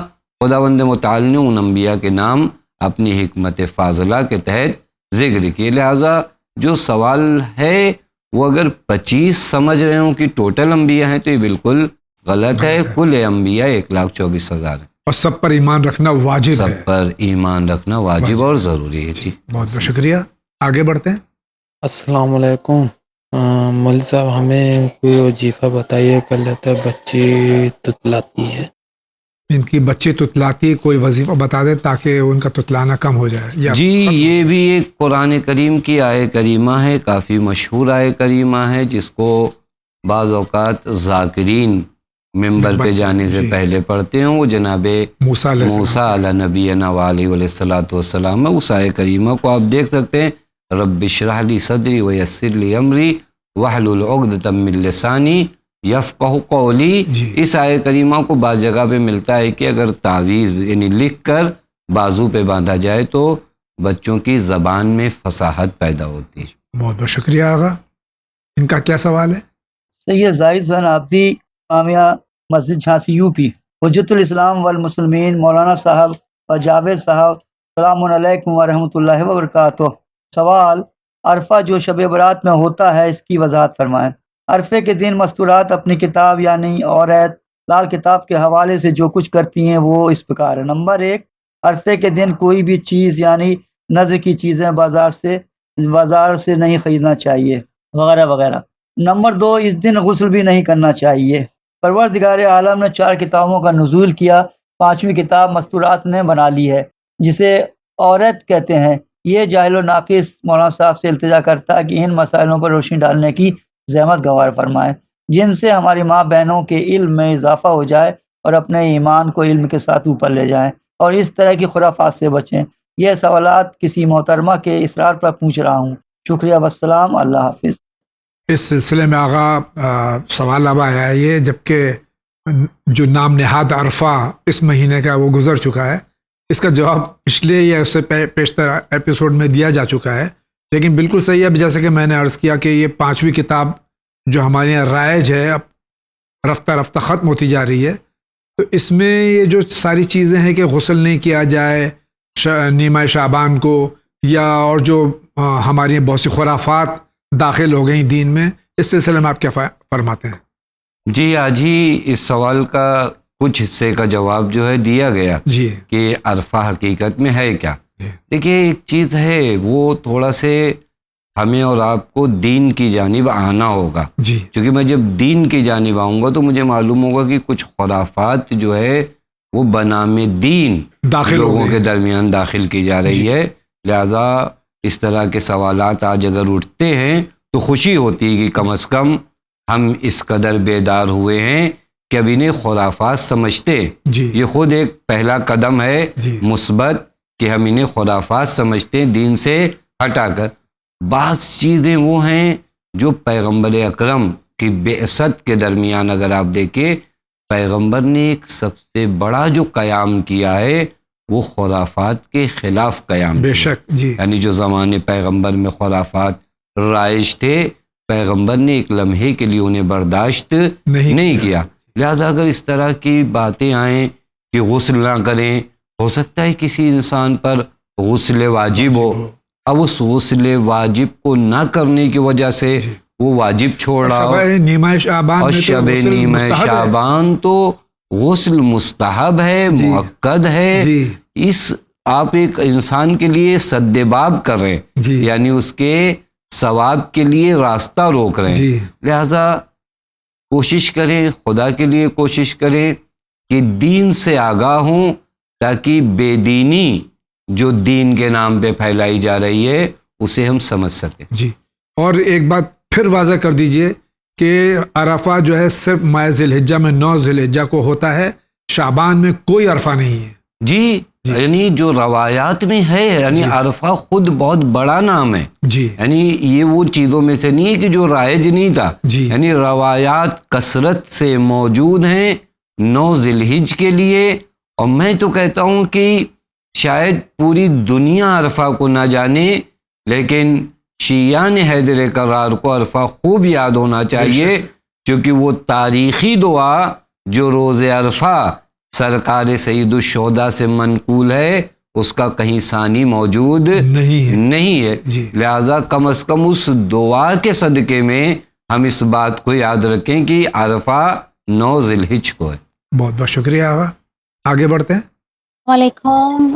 خداوند متعال نے ان انبیاء کے نام اپنی حکمت فاضلہ کے تحت ذکر کیے. لہٰذا جو سوال ہے وہ اگر 25 سمجھ رہے ہوں کہ ٹوٹل انبیاء ہیں تو یہ بالکل غلط ہے. کل انبیاء 1,24,000 ہیں، اور سب پر ایمان رکھنا واجب ہے. سب پر ایمان رکھنا واجب اور ضروری ہے. جی بہت بہت شکریہ. آگے بڑھتے ہیں. السلام علیکم مول صاحب، ہمیں کوئی وظیفہ بتائیے، کر لیتا ہے بچی تتلاتی ہے. ان کی بچی تتلاتی، کوئی وظیفہ بتا دیں تاکہ ان کا تتلانا کم ہو جائے. جی یہ بھی ایک قرآن کریم کی آیہ کریمہ ہے، کافی مشہور آیہ کریمہ ہے، جس کو بعض اوقات ذاکرین ممبر پہ جانے سے پہلے پڑھتے ہیں. وہ جناب موسیٰ علیہ نبینا وعلیہ الصلوۃ والسلام ہے. اس آیہ کریمہ کو آپ دیکھ سکتے ہیں، رب اشرح لی صدری ویسر لی امری واحلل عقدۃ من لسانی یفقہوا قولی. اس آیہ کریمہ کو بعض جگہ پہ ملتا ہے کہ اگر تعویذ یعنی لکھ کر بازو پہ باندھا جائے تو بچوں کی زبان میں فصاحت پیدا ہوتی ہے. بہت بہت شکریہ آغا. ان کا کیا سوال ہے؟ سید زاہد حسین آبدی جامعہ مسجد جھانسی یو پی۔ حجت الاسلام والمسلمین مولانا صاحب اور جاوید صاحب، السلام علیکم ورحمۃ اللہ وبرکاتہ۔ سوال: عرفہ جو شب برات میں ہوتا ہے اس کی وضاحت فرمائیں۔ عرفے کے دن مستورات اپنی کتاب یعنی عورت لال کتاب کے حوالے سے جو کچھ کرتی ہیں وہ اس پرکار ہے۔ نمبر 1، عرفے کے دن کوئی بھی چیز یعنی نذر کی چیزیں بازار سے نہیں خریدنا چاہیے وغیرہ وغیرہ۔ نمبر 2، اس دن غسل بھی نہیں کرنا چاہیے۔ پروردگار عالم نے 4 کتابوں کا نزول کیا، 5ویں کتاب مستورات نے بنا لی ہے جسے عورت کہتے ہیں۔ یہ جاہل و ناقص مولانا صاحب سے التجا کرتا ہے کہ ان مسائلوں پر روشنی ڈالنے کی زحمت گوار فرمائیں، جن سے ہماری ماں بہنوں کے علم میں اضافہ ہو جائے اور اپنے ایمان کو علم کے ساتھ اوپر لے جائیں اور اس طرح کی خرافات سے بچیں۔ یہ سوالات کسی محترمہ کے اصرار پر پوچھ رہا ہوں۔ شکریہ والسلام، اللہ حافظ۔ اس سلسلے میں آغا سوال اب آیا ہے یہ، جبکہ جو نام نہاد عرفہ اس مہینے کا وہ گزر چکا ہے، اس کا جواب پچھلے یا اس سے پیشتر ایپیسوڈ میں دیا جا چکا ہے، لیکن بالکل صحیح ہے۔ جیسے کہ میں نے عرض کیا کہ یہ 5ویں کتاب جو ہمارے یہاں رائج ہے، اب رفتہ رفتہ ختم ہوتی جا رہی ہے، تو اس میں یہ جو ساری چیزیں ہیں کہ غسل نہیں کیا جائے نیمہ شعبان کو، یا اور جو ہماری بہت سی خرافات داخل ہو گئیں دین میں، اس سلسلے میں آپ کیا فرماتے ہیں؟ جی، آج ہی اس سوال کا کچھ حصے کا جواب جو ہے دیا گیا جی کہ عرفہ حقیقت میں ہے کیا۔ جی دیکھیے، ایک چیز ہے، وہ تھوڑا سے ہمیں اور آپ کو دین کی جانب آنا ہوگا، جی کیونکہ میں جب دین کی جانب آؤں گا تو مجھے معلوم ہوگا کہ کچھ خرافات جو ہے وہ بنام دین داخل ہو لوگوں گئے کے ہیں۔ درمیان داخل کی جا رہی ہے۔ لہٰذا اس طرح کے سوالات آج اگر اٹھتے ہیں تو خوشی ہوتی ہے کہ کم از کم ہم اس قدر بیدار ہوئے ہیں کہ اب انہیں خرافات سمجھتے ہیں۔ جی یہ خود ایک پہلا قدم ہے جی مثبت کہ ہم انہیں خرافات سمجھتے ہیں، دین سے ہٹا کر۔ بعض چیزیں وہ ہیں جو پیغمبر اکرم کی بعثت کے درمیان اگر آپ دیکھیں، پیغمبر نے ایک سب سے بڑا جو قیام کیا ہے وہ خرافات کے خلاف قیام بے کیا۔ شک جی یعنی جو زمانے پیغمبر میں خرافات رائج تھے، پیغمبر نے ایک لمحے کے لیے انہیں برداشت نہیں کیا۔ لہذا اگر اس طرح کی باتیں آئیں کہ غسل نہ کریں، ہو سکتا ہے کسی انسان پر غسل واجب ہو، اب اس غسل واجب کو نہ کرنے کی وجہ سے وہ واجب چھوڑ رہا ہو، شب نیمہ شعبان اور میں تو شب غسل نیمہ مستحب ہے۔ شعبان تو غسل مستحب ہے، جی مؤکد ہے۔ جی اس آپ ایک انسان کے لیے سد باب کر رہے ہیں، جی یعنی اس کے ثواب کے لیے راستہ روک رہے ہیں۔ جی لہذا کوشش کریں، خدا کے لیے کوشش کریں کہ دین سے آگاہ ہوں، تاکہ بے دینی جو دین کے نام پہ پھیلائی جا رہی ہے اسے ہم سمجھ سکیں۔ جی اور ایک بات پھر واضح کر دیجئے کہ عرفہ جو ہے صرف ماہ ذی الحجہ میں 9 ذی الحجہ کو ہوتا ہے، شعبان میں کوئی عرفہ نہیں ہے۔ جی یعنی جو روایات میں ہے، یعنی عرفہ خود بہت بڑا نام ہے، جی یعنی یہ وہ چیزوں میں سے نہیں ہے کہ جو رائج نہیں تھا، جی یعنی روایات کثرت سے موجود ہیں 9 ذی الحجہ کے لیے۔ اور میں تو کہتا ہوں کہ شاید پوری دنیا عرفہ کو نہ جانے، لیکن شیعان حیدر کرار کو عرفہ خوب یاد ہونا چاہیے، کیونکہ وہ تاریخی دعا جو روز عرفہ سرکار سید الشہداء سے منقول ہے، اس کا کہیں ثانی موجود نہیں ہے۔ لہذا کم از کم اس دعا کے صدقے میں ہم اس بات کو یاد رکھیں کہ عرفہ 9 ذی الحجہ کو ہے۔ بہت بہت شکریہ آغا، آگے بڑھتے ہیں۔ وعلیکم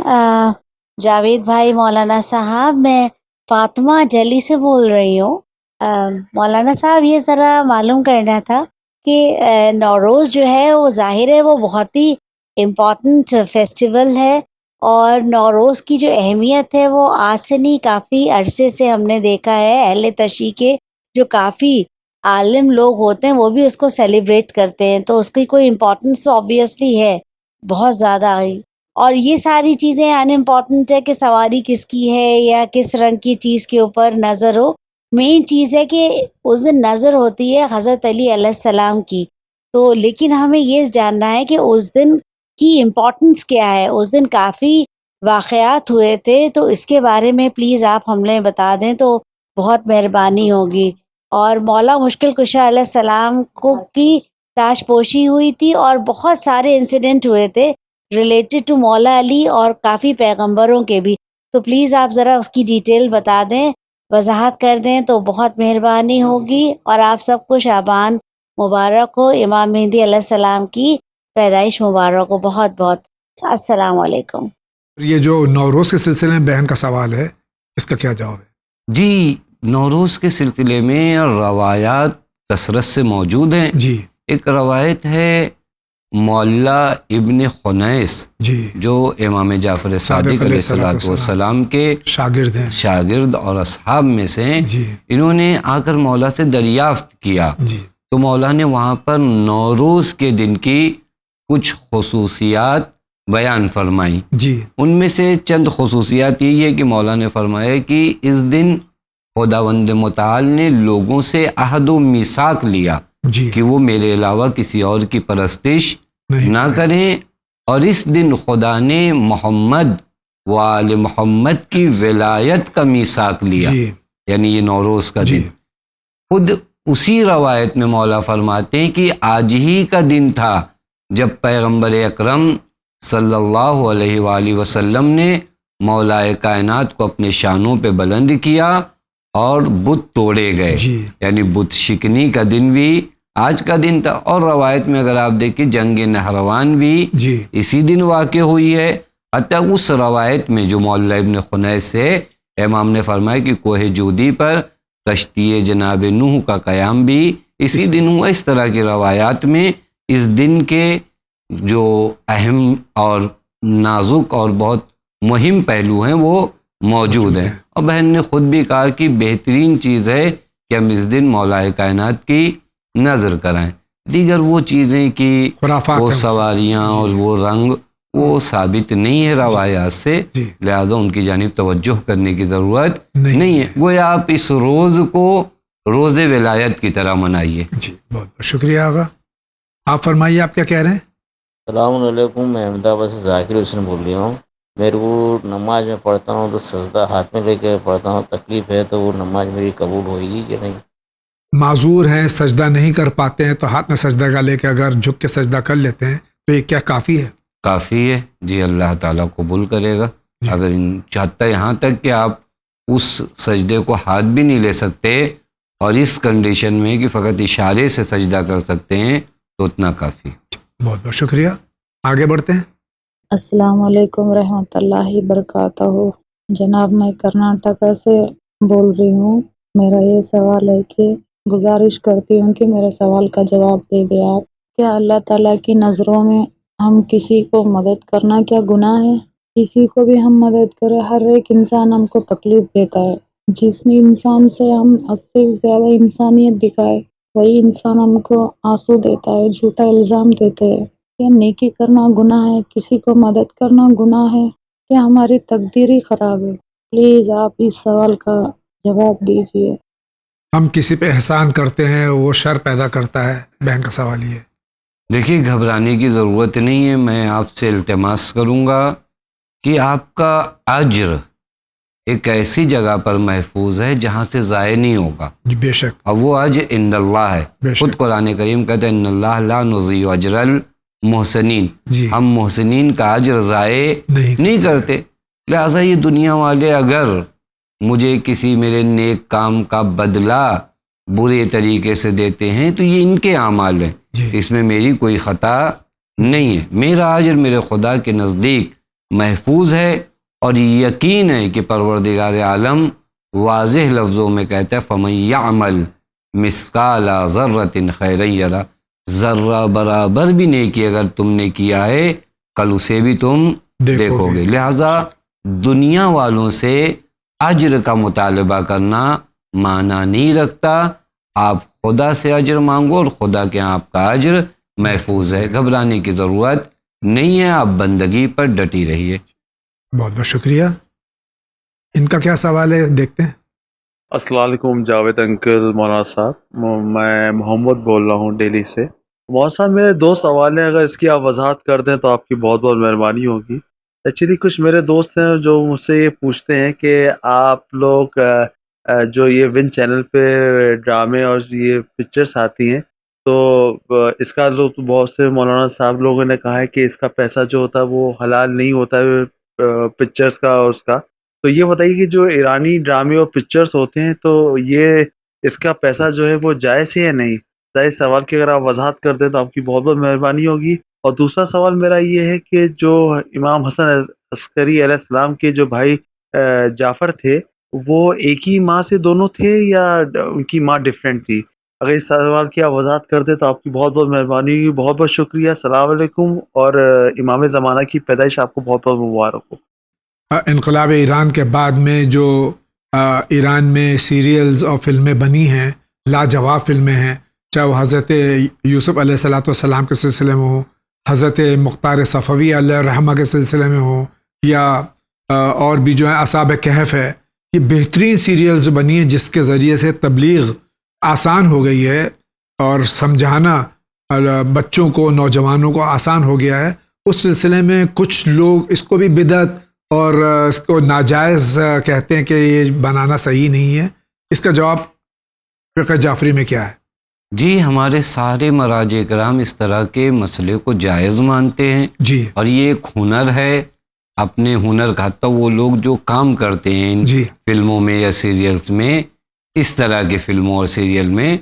جاوید بھائی، مولانا صاحب، میں فاطمہ دہلی سے بول رہی ہوں۔ مولانا صاحب، یہ ذرا معلوم کرنا تھا کہ نوروز جو ہے وہ ظاہر ہے وہ بہت ہی امپورٹنٹ فیسٹیول ہے، اور نوروز کی جو اہمیت ہے وہ آج سے نہیں، کافی عرصے سے ہم نے دیکھا ہے اہل تشیع کے جو کافی عالم لوگ ہوتے ہیں وہ بھی اس کو سیلیبریٹ کرتے ہیں، تو اس کی کوئی امپورٹنس آبویسلی ہے بہت زیادہ۔ اور یہ ساری چیزیں ان امپورٹنٹ ہے کہ سواری کس کی ہے یا کس رنگ کی چیز کے اوپر نظر ہو، مین چیز ہے کہ اس دن نظر ہوتی ہے حضرت علی علیہ السلام کی۔ تو لیکن ہمیں یہ جاننا ہے کہ اس دن کی امپورٹنس کیا ہے، اس دن کافی واقعات ہوئے تھے، تو اس کے بارے میں پلیز آپ ہمیں بتا دیں تو بہت مہربانی ہوگی۔ اور مولا مشکل کشا علیہ السلام کو کی تاج پوشی ہوئی تھی، اور بہت سارے انسیڈنٹ ہوئے تھے ریلیٹڈ ٹو مولا علی اور کافی پیغمبروں کے بھی. تو پلیز آپ ذرا اس کی ڈیٹیل بتا دیں، وضاحت کر دیں تو بہت مہربانی ہوگی. اور آپ سب کو شعبان مبارک ہو، امام مہدی علیہ السلام کی پیدائش مبارک ہو بہت بہت. السلام علیکم. یہ جو نوروز کے سلسلے میں بہن کا سوال ہے، اس کا کیا جواب ہے؟ جی، نوروز کے سلسلے میں روایات کثرت سے موجود ہیں. جی. ایک روایت ہے مولا ابن خنیس، جی، جو امام جعفر صادق علیہ السلام کے شاگرد ہیں، شاگرد اور اصحاب میں سے ہیں. جی. انہوں نے آ کر مولا سے دریافت کیا، جی. تو مولا نے وہاں پر نوروز کے دن کی کچھ خصوصیات بیان فرمائی. جی. ان میں سے چند خصوصیات یہ ہے کہ مولا نے فرمایا کہ اس دن خداوند متعال نے لوگوں سے عہد و میثاق لیا جی. کہ وہ میرے علاوہ کسی اور کی پرستش نہ کریں، اور اس دن خدا نے محمد و آل محمد کی ولایت کا میثاق لیا. جی. یعنی یہ نوروز کا دن. خود اسی روایت میں مولا فرماتے ہیں کہ آج ہی کا دن تھا جب پیغمبر اکرم صلی اللہ علیہ وآلہ وسلم نے مولا کائنات کو اپنے شانوں پہ بلند کیا اور بت توڑے گئے. جی. یعنی بت شکنی کا دن بھی آج کا دن تھا. اور روایت میں اگر آپ دیکھیں جنگ نہروان بھی جی. اسی دن واقع ہوئی ہے. حتیٰ اس روایت میں جو مولا ابن خنیس سے امام نے فرمایا کہ کوہ جودی پر کشتی جناب نوح کا قیام بھی اسی دن ہوا. اس طرح کی روایات میں اس دن کے جو اہم اور نازک اور بہت مہم پہلو ہیں وہ موجود ہیں. اور بہن نے خود بھی کہا کہ بہترین چیز ہے کہ ہم اس دن مولا کائنات کی نظر کرائیں. دیگر وہ چیزیں کہ وہ سواریاں اور وہ رنگ وہ ثابت نہیں ہے روایات سے، لہذا ان کی جانب توجہ کرنے کی ضرورت نہیں ہے. گویا آپ اس روز کو روز ولایت کی طرح منائیے. جی، بہت بہت شکریہ آغا. آپ فرمائیے، آپ کیا کہہ رہے ہیں؟ السلام علیکم، میں احمد آباد سے ذاکر حسین بول رہا ہوں. میرے کو نماز میں پڑھتا ہوں تو سجدہ ہاتھ میں لے کے پڑھتا ہوں، تکلیف ہے تو وہ نماز میری قبول ہوئے گی کہ نہیں؟ معذور ہیں، سجدہ نہیں کر پاتے ہیں، تو ہاتھ میں سجدہ کا لے کے اگر جھک کے سجدہ کر لیتے ہیں تو یہ کیا کافی ہے؟ کافی ہے جی، اللہ تعالیٰ قبول کرے گا. اگر چاہتا ہے یہاں تک کہ آپ اس سجدے کو ہاتھ بھی نہیں لے سکتے اور اس کنڈیشن میں کہ فقط اشارے سے سجدہ کر سکتے ہیں تو اتنا کافی. بہت بہت شکریہ. آگے بڑھتے ہیں. السلام علیکم رحمۃ اللہ وبرکاتہ. جناب، میں کرناٹکا سے بول رہی ہوں. میرا یہ سوال ہے کہ گزارش کرتی ہوں کہ میرے سوال کا جواب دے دیں آپ. کیا اللہ تعالیٰ کی نظروں میں ہم کسی کو مدد کرنا کیا گناہ ہے؟ کسی کو بھی ہم مدد کریں، ہر ایک انسان ہم کو تکلیف دیتا ہے. جس انسان سے ہم حد سے زیادہ انسانیت دکھائے وہی انسان ہم کو آنسو دیتا ہے، جھوٹا الزام دیتے ہیں. کیا نیکی کرنا گناہ ہے؟ کسی کو مدد کرنا گناہ ہے؟ کیا ہماری تقدیر ہی خراب ہے؟ پلیز آپ اس سوال کا جواب دیجیے. ہم کسی پہ احسان کرتے ہیں، وہ شر پیدا کرتا ہے. بہن کا سوال یہ ہے. دیکھیے، گھبرانے کی ضرورت نہیں ہے. میں آپ سے التماس کروں گا کہ آپ کا اجر ایک ایسی جگہ پر محفوظ ہے جہاں سے ضائع نہیں ہوگا. جی بے شک. اور وہ اجر عند اللہ ہے. خود قرآن کریم کہتے ہیں ان اللہ لا نضیع اجر المحسنین. ہم محسنین کا اجر ضائع نہیں کرتے. لہٰذا یہ دنیا والے اگر مجھے کسی میرے نیک کام کا بدلہ برے طریقے سے دیتے ہیں تو یہ ان کے اعمال ہیں، اس میں میری کوئی خطا نہیں ہے. میرا اجر میرے خدا کے نزدیک محفوظ ہے، اور یقین ہے کہ پروردگار عالم واضح لفظوں میں کہتا ہے فَمَن يَعْمَلْ مِثْقَالَ ذَرَّةٍ خَيْرًا يَرَهُ. ذرہ برابر بھی نیکی اگر تم نے کیا ہے کل اسے بھی تم دیکھو گے. لہذا دنیا والوں سے اجر کا مطالبہ کرنا معنی نہیں رکھتا. آپ خدا سے اجر مانگو اور خدا کے آپ کا اجر محفوظ ہے. گھبرانے کی ضرورت نہیں ہے. آپ بندگی پر ڈٹی رہیے. بہت بہت شکریہ. ان کا کیا سوال ہے دیکھتے ہیں. السلام علیکم جاوید انکل، مولانا صاحب. میں محمد بول رہا ہوں دہلی سے. مولانا صاحب میرے دو سوال ہیں، اگر اس کی آپ وضاحت کر دیں تو آپ کی بہت بہت مہربانی ہوگی. ایکچولی کچھ میرے دوست ہیں جو مجھ سے یہ پوچھتے ہیں کہ آپ لوگ جو یہ ون چینل پہ ڈرامے اور یہ پکچرز آتی ہیں تو اس کا تو بہت سے مولانا صاحب لوگوں نے کہا ہے کہ اس کا پیسہ جو ہوتا ہے وہ حلال نہیں ہوتا ہے پکچرز کا اور اس کا. تو یہ بتائیے کہ جو ایرانی ڈرامے اور پکچرز ہوتے ہیں تو یہ اس کا پیسہ جو ہے وہ جائز ہے یا نہیں؟ اس سوال کی اگر آپ وضاحت کر دیں تو آپ کی بہت بہت مہربانی ہوگی. اور دوسرا سوال میرا یہ ہے کہ جو امام حسن عسکری علیہ السلام کے جو بھائی جعفر تھے وہ ایک ہی ماں سے دونوں تھے یا ان کی ماں ڈفرینٹ تھی؟ اگر اس سوال کی آپ وضاحت کر دیں تو آپ کی بہت بہت مہربانی ہوگی. بہت بہت شکریہ. السلام علیکم اور امام زمانہ کی پیدائش آپ کو بہت بہت مبارک ہو. انقلاب ایران کے بعد میں جو ایران میں سیریلز اور فلمیں بنی ہیں، لاجواب فلمیں ہیں، چاہے وہ حضرت یوسف علیہ الصلاۃ والسلام کے سلسلے میں ہوں، حضرت مختار صفوی علیہ الرحمہ کے سلسلے میں ہوں، یا اور بھی جو ہیں اصحاب کہف ہے، یہ بہترین سیریلز بنی ہیں جس کے ذریعے سے تبلیغ آسان ہو گئی ہے اور سمجھانا بچوں کو، نوجوانوں کو آسان ہو گیا ہے. اس سلسلے میں کچھ لوگ اس کو بھی بدعت اور اس کو ناجائز کہتے ہیں کہ یہ بنانا صحیح نہیں ہے. اس کا جواب فقہ جعفری میں کیا ہے؟ جی، ہمارے سارے مراجع کرام اس طرح کے مسئلے کو جائز مانتے ہیں. جی. اور یہ ایک ہنر ہے، اپنے ہنر کا. حتیٰ وہ لوگ جو کام کرتے ہیں ان فلموں میں یا سیریلز میں، اس طرح کے فلموں اور سیریل میں،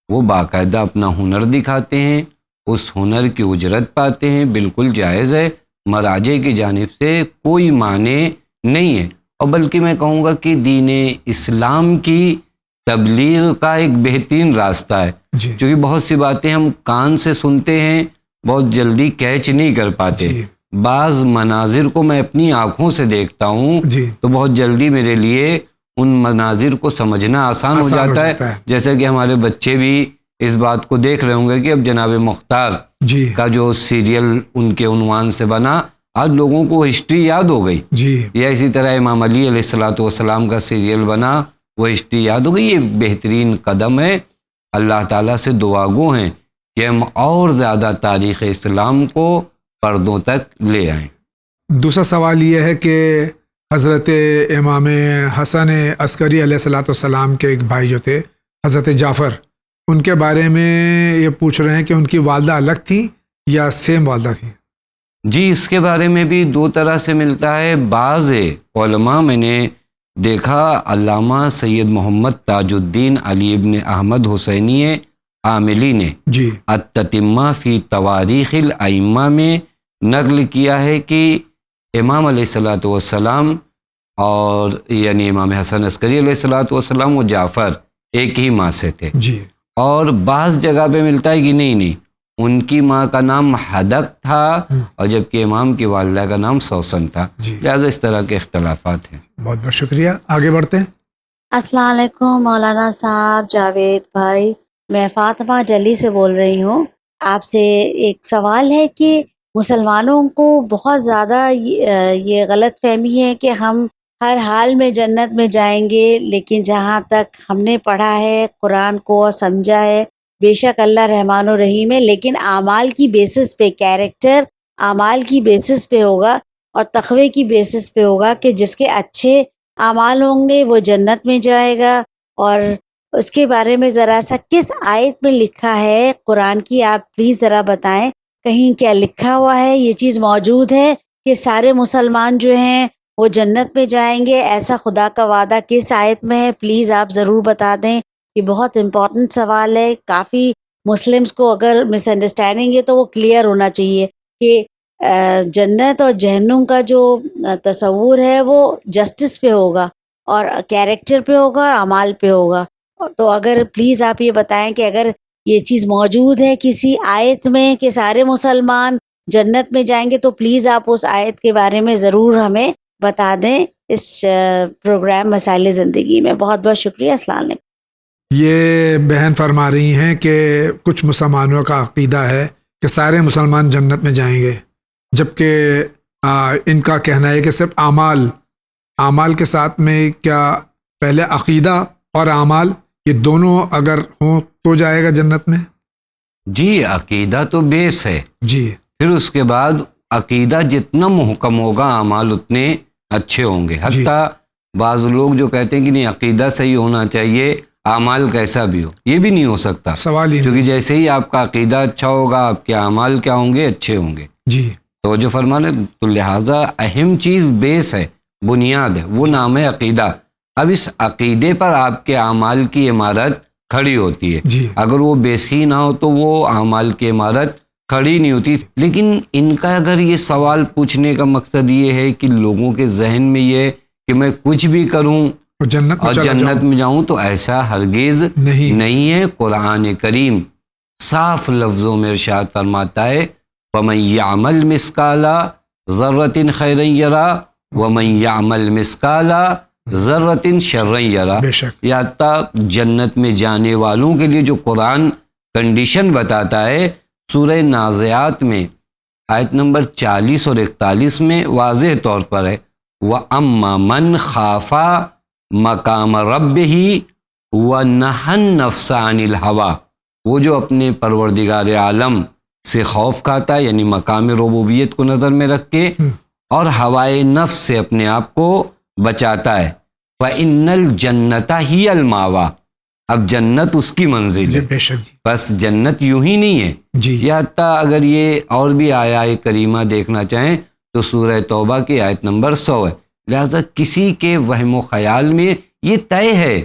وہ باقاعدہ اپنا ہنر دکھاتے ہیں، اس ہنر کی اجرت پاتے ہیں. بالکل جائز ہے، مراجع کی جانب سے کوئی معنی نہیں ہے. اور بلکہ میں کہوں گا کہ دین اسلام کی تبلیغ کا ایک بہترین راستہ ہے. کیونکہ بہت سی باتیں ہم کان سے سنتے ہیں، بہت جلدی کیچ نہیں کر پاتے. بعض مناظر کو میں اپنی آنکھوں سے دیکھتا ہوں تو بہت جلدی میرے لیے ان مناظر کو سمجھنا آسان ہو جاتا ہے. جیسا کہ ہمارے بچے بھی اس بات کو دیکھ رہے ہوں گے کہ اب جناب مختار کا جو سیریل ان کے عنوان سے بنا، آج لوگوں کو ہسٹری یاد ہو گئی. یا اسی طرح امام علی علیہ الصلوۃ والسلام کا سیریل بنا، وہ ہسٹری یاد ہو گئی. یہ بہترین قدم ہے. اللہ تعالیٰ سے دعا گو ہیں کہ ہم اور زیادہ تاریخ اسلام کو پردوں تک لے آئیں. دوسرا سوال یہ ہے کہ حضرت امام حسن عسکری علیہ الصلوۃ والسلام کے ایک بھائی جو تھے حضرت جعفر، ان کے بارے میں یہ پوچھ رہے ہیں کہ ان کی والدہ الگ تھی یا سیم والدہ تھی؟ جی، اس کے بارے میں بھی دو طرح سے ملتا ہے. بعض علماء میں نے دیکھا، علامہ سید محمد تاج الدین علی ابن احمد حسینی عاملی نے التتمہ فی تواریخ الائمہ میں نقل کیا ہے کہ امام علیہ الصلوۃ والسلام اور یعنی امام حسن عسکری علیہ الصلوۃ والسلام و جعفر ایک ہی ماں سے تھے. اور بعض جگہ پہ ملتا ہے کہ نہیں، ان کی ماں کا نام حدق تھا اور جبکہ امام کی والدہ کا نام سوسن تھا. لہٰذا اس طرح کے اختلافات ہیں. بہت بہت شکریہ. آگے بڑھتے ہیں. السلام علیکم مولانا صاحب، جاوید بھائی، میں فاطمہ جلی سے بول رہی ہوں. آپ سے ایک سوال ہے کہ مسلمانوں کو بہت زیادہ یہ غلط فہمی ہے کہ ہم ہر حال میں جنت میں جائیں گے، لیکن جہاں تک ہم نے پڑھا ہے، قرآن کو سمجھا ہے، بے شک اللہ رحمان و رحیم ہے، لیکن اعمال کی بیسس پہ، کیریکٹر اعمال کی بیسس پہ ہوگا اور تقوی کی بیسس پہ ہوگا کہ جس کے اچھے اعمال ہوں گے وہ جنت میں جائے گا. اور اس کے بارے میں ذرا سا کس آیت میں لکھا ہے قرآن کی، آپ پلیز ذرا بتائیں. کہیں کیا لکھا ہوا ہے، یہ چیز موجود ہے کہ سارے مسلمان جو ہیں وہ جنت میں جائیں گے؟ ایسا خدا کا وعدہ کس آیت میں ہے؟ پلیز آپ ضرور بتا دیں. یہ بہت امپورٹنٹ سوال ہے. کافی مسلمز کو اگر مس انڈرسٹینڈنگ ہے تو وہ کلیئر ہونا چاہیے کہ جنت اور جہنم کا جو تصور ہے وہ جسٹس پہ ہوگا اور کیریکٹر پہ ہوگا اور اعمال پہ ہوگا. تو اگر پلیز آپ یہ بتائیں کہ اگر یہ چیز موجود ہے کسی آیت میں کہ سارے مسلمان جنت میں جائیں گے تو پلیز آپ اس آیت کے بارے میں ضرور ہمیں بتا دیں اس پروگرام مسائل زندگی میں. بہت بہت شکریہ. السلام علیکم. یہ بہن فرما رہی ہیں کہ کچھ مسلمانوں کا عقیدہ ہے کہ سارے مسلمان جنت میں جائیں گے، جبکہ ان کا کہنا ہے کہ صرف اعمال کے ساتھ میں کیا پہلے عقیدہ اور اعمال یہ دونوں اگر ہوں تو جائے گا جنت میں؟ جی، عقیدہ تو بیس ہے. پھر اس کے بعد عقیدہ جتنا محکم ہوگا اعمال اتنے اچھے ہوں گے. حتیٰ بعض لوگ جو کہتے ہیں کہ نہیں عقیدہ صحیح ہونا چاہیے اعمال کیسا بھی ہو، یہ بھی نہیں ہو سکتا سوال ہی کیونکہ جیسے ہی آپ کا عقیدہ اچھا ہوگا آپ کے اعمال کیا ہوں گے، اچھے ہوں گے. جی تو جو فرمانے تو لہٰذا اہم چیز بیس ہے، بنیاد ہے، وہ نام ہے عقیدہ. اب اس عقیدے پر آپ کے اعمال کی عمارت کھڑی ہوتی ہے. جی اگر وہ بیس ہی نہ ہو تو وہ اعمال کی عمارت کھڑی نہیں ہوتی. لیکن ان کا اگر یہ سوال پوچھنے کا مقصد یہ ہے کہ لوگوں کے ذہن میں یہ کہ میں کچھ بھی کروں اور جنت میں جاؤں، تو ایسا ہرگز نہیں ہے. قرآن کریم صاف لفظوں میں ارشاد فرماتا ہے وَمَن يَعْمَلْ مِثْقَالَ ذَرَّةٍ خَيْرًا يَرَهُ وَمَن يَعْمَلْ مِثْقَالَ ذَرَّةٍ شَرًّا يَرَهُ. یا تک جنت میں جانے والوں کے لیے جو قرآن کنڈیشن بتاتا ہے سورہ نازعات میں آیت نمبر 40 اور 41 میں واضح طور پر ہے وَأَمَّا مَنْ خَافَ مَقَامَ رَبِّهِ وَنَهَى النَّفْسَ عَنِ الْهَوَىٰ. وہ جو اپنے پروردگار عالم سے خوف کھاتا ہے، یعنی مقام ربوبیت کو نظر میں رکھ کے اور ہوائے نفس سے اپنے آپ کو بچاتا ہے. فَإِنَّ الْجَنَّةَ هِيَ الْمَأْوَىٰ. اب جنت اس کی منزل ہے. بے شک جی. بس جنت یوں ہی نہیں ہے جی. یا حتیٰ اگر یہ اور بھی آیات کریمہ دیکھنا چاہیں تو سورہ توبہ کی آیت نمبر 100 ہے. لہذا کسی کے وہم و خیال میں یہ طے ہے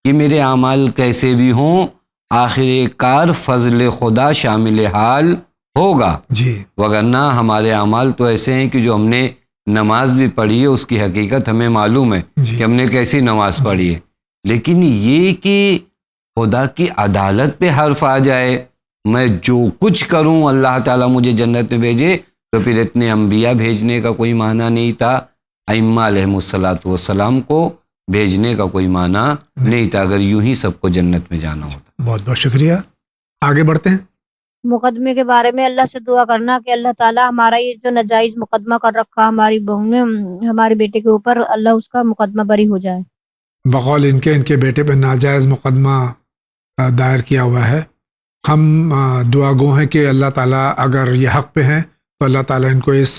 کہ میرے اعمال کیسے بھی ہوں آخر کار فضل خدا شامل حال ہوگا. جی. وگرنہ ہمارے اعمال تو ایسے ہیں کہ جو ہم نے نماز بھی پڑھی ہے اس کی حقیقت ہمیں معلوم ہے کہ ہم نے کیسی نماز پڑھی ہے. لیکن یہ کہ خدا کی عدالت پہ حرف آ جائے میں جو کچھ کروں اللہ تعالیٰ مجھے جنت میں بھیجے، تو پھر اتنے انبیاء بھیجنے کا کوئی معنی نہیں تھا، ائمہ علیہم الصلاۃ والسلام کو بھیجنے کا کوئی معنی نہیں تھا اگر یوں ہی سب کو جنت میں جانا ہوتا. بہت بہت شکریہ. آگے بڑھتے ہیں. مقدمے کے بارے میں اللہ سے دعا کرنا کہ اللہ تعالیٰ ہمارا یہ جو ناجائز مقدمہ کر رکھا ہماری بہو نے ہمارے بیٹے کے اوپر، اللہ اس کا مقدمہ بری ہو جائے. بقول ان کے بیٹے پہ ناجائز مقدمہ دائر کیا ہوا ہے. ہم دعا گو ہیں کہ اللہ تعالیٰ اگر یہ حق پہ ہیں تو اللہ تعالیٰ ان کو اس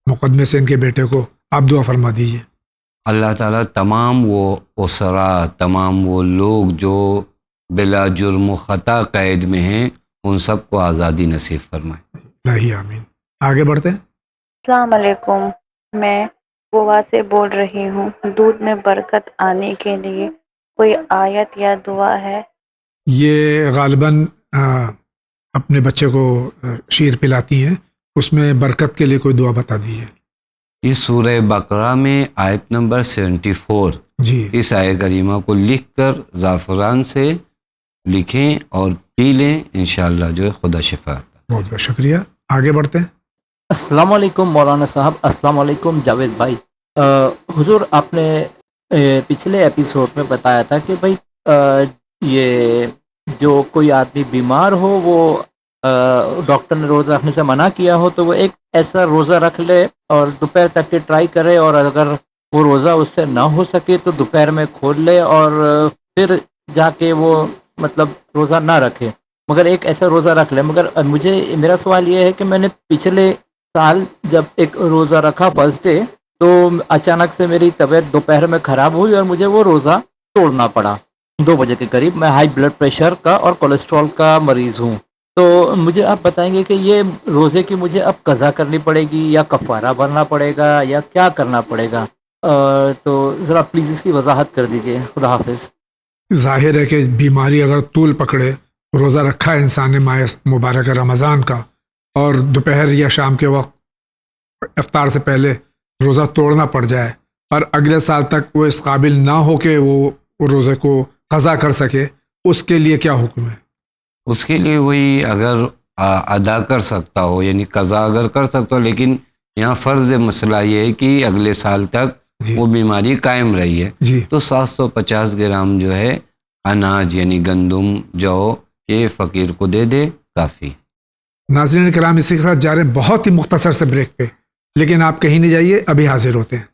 مقدمے سے ان کے بیٹے کو آپ دعا فرما دیجیے. اللہ تعالیٰ تمام وہ اسرا، تمام وہ لوگ جو بلا جرم و خطا قید میں ہیں ان سب کو آزادی نصیب فرمائے. الہی آمین. آگے بڑھتے ہیں. السلام علیکم، میں گوا سے بول رہی ہوں. دودھ میں برکت آنے کے لیے کوئی آیت یا دعا ہے؟ یہ غالباً اپنے بچے کو شیر پلاتی ہیں، اس میں برکت کے لیے کوئی دعا بتا دیجیے. اس سورہ بقرہ میں آیت نمبر 74 جی. اس آیت کریمہ کو لکھ کر زعفران سے لکھیں اور پی لیں، انشاءاللہ جو ہے خدا شفا. بہت بہت شکریہ. آگے بڑھتے ہیں. السلام علیکم مولانا صاحب. السلام علیکم جاوید بھائی. حضور آپ نے پچھلے ایپیسوڈ میں بتایا تھا کہ بھائی یہ جو کوئی آدمی بیمار ہو وہ ڈاکٹر نے روزہ رکھنے سے منع کیا ہو تو وہ ایک ایسا روزہ رکھ لے اور دوپہر تک کے ٹرائی کرے، اور اگر وہ روزہ اس سے نہ ہو سکے تو دوپہر میں کھول لے اور پھر جا کے وہ مطلب روزہ نہ رکھے، مگر ایک ایسا روزہ رکھ لے. مگر میرا سوال یہ ہے کہ میں نے پچھلے سال جب ایک روزہ رکھا فرسٹ ڈے تو اچانک سے میری طبیعت دوپہر میں خراب ہوئی اور مجھے وہ روزہ توڑنا پڑا 2 بجے کے قریب. میں ہائی بلڈ پریشر کا اور کولیسٹرول کا مریض ہوں، تو مجھے آپ بتائیں گے کہ یہ روزے کی مجھے اب قضا کرنی پڑے گی یا کفارہ بھرنا پڑے گا یا کیا کرنا پڑے گا؟ تو ذرا پلیز اس کی وضاحت کر دیجئے. خدا حافظ. ظاہر ہے کہ بیماری اگر طول پکڑے، روزہ رکھا ہے انسان نے ماہ مبارک رمضان کا اور دوپہر یا شام کے وقت افطار سے پہلے روزہ توڑنا پڑ جائے اور اگلے سال تک وہ اس قابل نہ ہو کہ وہ روزے کو قضا کر سکے، اس کے لیے کیا حکم ہے؟ اس کے لیے وہی اگر ادا کر سکتا ہو، یعنی قضا اگر کر سکتا ہو، لیکن یہاں فرض مسئلہ یہ ہے کہ اگلے سال تک وہ بیماری قائم رہی ہے تو 750 گرام جو ہے اناج یعنی گندم جو یہ فقیر کو دے دے کافی. ناظرین کرام اسی کے ساتھ جا رہے ہیں بہت ہی مختصر سے بریک پہ، لیکن آپ کہیں نہیں جائیے، ابھی حاضر ہوتے ہیں.